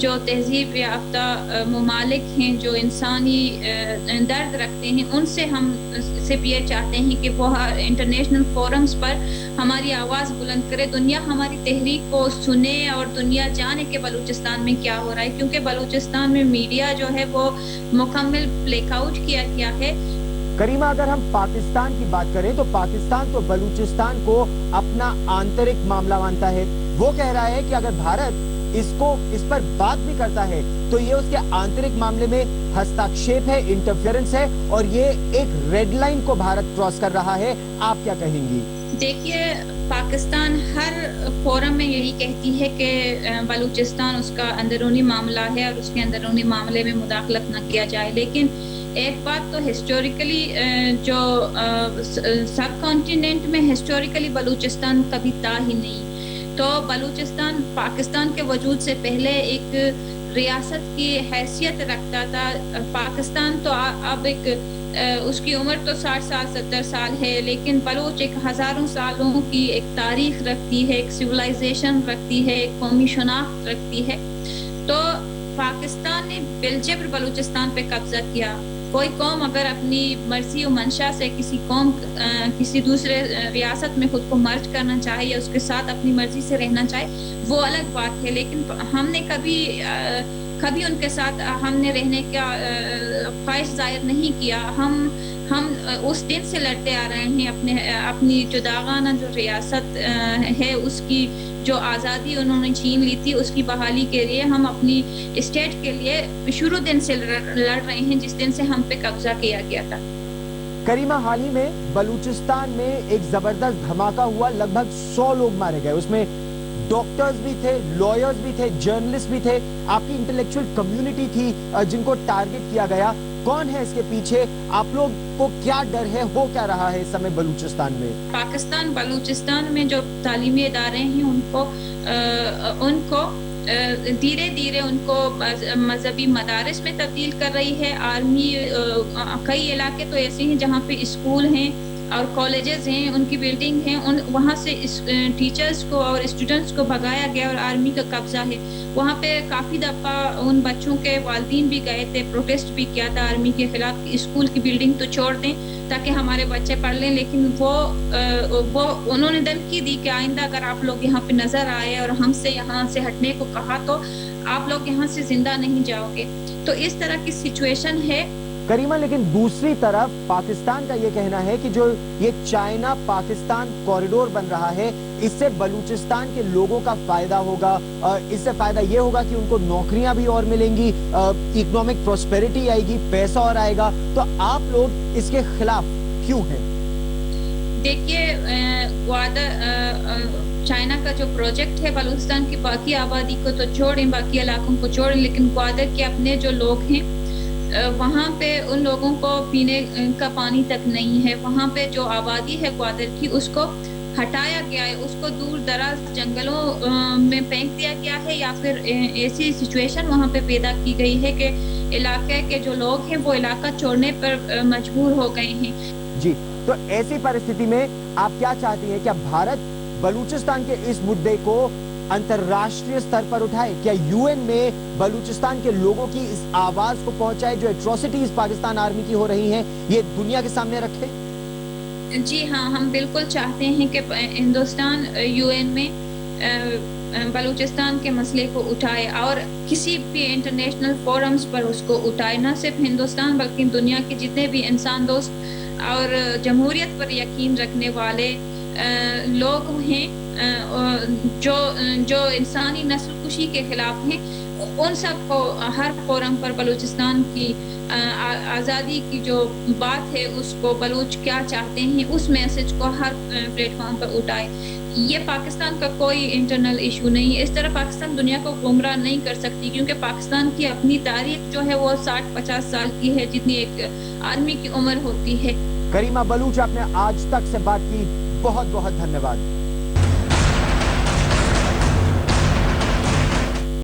جو تہذیب یافتہ ممالک ہیں جو انسانی درد رکھتے ہیں ان سے ہم صرف یہ چاہتے ہیں کہ وہ انٹرنیشنل فورمز پر ہماری آواز بلند کرے, دنیا ہماری تحریک کو سنے اور دنیا جانے کہ بلوچستان میں کیا ہو رہا ہے, کیونکہ بلوچستان میں میڈیا جو ہے وہ مکمل بلیک آؤٹ کیا گیا ہے. کریمہ, اگر ہم پاکستان کی بات کریں تو پاکستان تو بلوچستان کو اپنا آنترک معاملہ مانتا ہے. وہ کہہ رہا ہے کہ اگر بھارت اس پر بات بھی کرتا ہے تو یہ اس کے آنترک معاملے میں ہستاکشیپ ہے, انٹرفیئرنس ہے, اور یہ ایک ریڈ لائن کو بھارت کراس کر رہا ہے. آپ کیا کہیں گی؟ دیکھیے, پاکستان ہر فورم میں یہی کہتی ہے کہ بلوچستان اس کا اندرونی معاملہ ہے اور اس کے اندرونی معاملے میں مداخلت نہ کیا جائے. لیکن ایک بات تو ہسٹوریکلی جو سب کانٹیننٹ میں ہسٹوریکلی بلوچستان کبھی تھا ہی نہیں. تو بلوچستان پاکستان کے وجود سے پہلے ایک ریاست کی حیثیت رکھتا تھا. پاکستان تو اب ایک اس کی عمر تو 60 سال 70 سال ہے, لیکن بلوچ ایک ہزاروں سالوں کی ایک تاریخ رکھتی ہے, ایک سویلائزیشن رکھتی ہے, ایک قومی شناخت رکھتی ہے. تو پاکستان نے بالجبر بلوچستان پہ قبضہ کیا. کوئی قوم اگر اپنی مرضی و منشا سے کسی دوسرے ریاست میں خود کو مرج کرنا چاہے یا اس کے ساتھ اپنی مرضی سے رہنا چاہے وہ الگ بات ہے, لیکن ہم نے کبھی ان کے ساتھ ہم نے رہنے کا خواہش ظاہر نہیں کیا. ہم اس دن سے لڑتے آ رہے ہیں اپنی جداغانہ جو ریاست ہے اس کی جو آزادی انہوں نے چھین لی تھی اس کی بحالی کے لیے. ہم اپنی اسٹیٹ کے لیے شروع دن سے لڑ رہے ہیں جس دن سے ہم پہ قبضہ کیا گیا تھا. کریمہ, حال ہی میں بلوچستان میں ایک زبردست دھماکہ ہوا, لگ بھگ 100 لوگ مارے گئے. اس میں ڈاکٹرز بھی تھے, لائرز بھی تھے, جرنلسٹ بھی تھے, آپ کی انٹلیکچوئل کمیونٹی تھی جن کو ٹارگٹ کیا گیا. کون ہے اس کے پیچھے؟ آپ لوگ کو کیا ڈر ہے, ہو کیا رہا ہے اس سمے بلوچستان میں؟ بلوچستان میں جو تعلیمی ادارے ہیں ان کو دھیرے دھیرے ان کو مذہبی مدارس میں تبدیل کر رہی ہے آرمی. کئی علاقے تو ایسے ہیں جہاں پہ اسکول ہیں اور کالجز ہیں, ان کی بلڈنگ ہیں, وہاں سے ٹیچرز کو اور اسٹوڈنٹس کو بھگایا گیا اور آرمی کا قبضہ ہے. وہاں پہ کافی دفعہ ان بچوں کے والدین بھی گئے تھے, پروٹیسٹ بھی کیا تھا آرمی کے خلاف, اسکول کی بلڈنگ تو چھوڑ دیں تاکہ ہمارے بچے پڑھ لیں. لیکن وہ انہوں نے دھمکی دی کہ آئندہ اگر آپ لوگ یہاں پہ نظر آئے اور ہم سے یہاں سے ہٹنے کو کہا تو آپ لوگ یہاں سے زندہ نہیں جاؤ گے. تو اس طرح کی سچویشن ہے. کریمہ, لیکن دوسری طرف پاکستان کا یہ کہنا ہے کہ جو یہ چائنا پاکستان کوریڈور بن رہا ہے اس سے بلوچستان کے لوگوں کا فائدہ ہوگا, اس سے فائدہ یہ ہوگا کہ ان کو نوکریاں بھی اور ملیں گی, اکنامک پراسپیرٹی آئے گی, پیسہ اور آئے گا. تو آپ لوگ اس کے خلاف کیوں ہیں؟ دیکھیے, چائنا کا جو پروجیکٹ ہے بلوچستان کی باقی آبادی کو تو چھوڑیں, باقی علاقوں کو چھوڑیں, لیکن گوادر کے اپنے جو لوگ ہیں وہاں پہ ان لوگوں کو پینے کا پانی تک نہیں ہے. وہاں پہ جو آبادی ہے گوادر کی اس کو ہٹایا گیا ہے, اس کو دور دراز جنگلوں میں پھینک دیا گیا ہے, یا پھر ایسی سچویشن وہاں پہ پیدا کی گئی ہے کہ علاقے کے جو لوگ ہیں وہ علاقہ چھوڑنے پر مجبور ہو گئے ہیں. جی, تو ایسی پرستھتی میں آپ کیا چاہتی ہیں؟ کیا بھارت بلوچستان کے اس مدعے کو انترراشٹریہ سطح پر اٹھائے؟ کیا یو این میں بلوچستان کے لوگوں کی اس آواز کو پہنچائے, جو ایٹروسٹیز پاکستان آرمی کی ہو رہی ہیں یہ دنیا کے سامنے رکھے؟ جی ہاں, ہم بالکل چاہتے ہیں کہ ہندوستان یو این میں بلوچستان کے مسئلے کو اٹھائے اور کسی بھی انٹرنیشنل فورمز پر اس کو اٹھائے. نہ صرف ہندوستان بلکہ دنیا کے جتنے بھی انسان دوست اور جمہوریت پر یقین رکھنے والے لوگ ہیں جو انسانی نسل کشی کے خلاف ہیں, ان سب کو ہر فورم پر بلوچستان کی آزادی کی جو بات ہے اس کو بلوچ کیا چاہتے ہیں اس میسج کو ہر پلیٹ فارم پر اٹھائے. یہ پاکستان کا کوئی انٹرنل ایشو نہیں ہے. اس طرح پاکستان دنیا کو گمراہ نہیں کر سکتی, کیونکہ پاکستان کی اپنی تاریخ جو ہے وہ 60-50 سال کی ہے جتنی ایک آرمی کی عمر ہوتی ہے. کریمہ بلوچ, آپ نے آج تک سے بات کی, بہت بہت دھنیہ واد.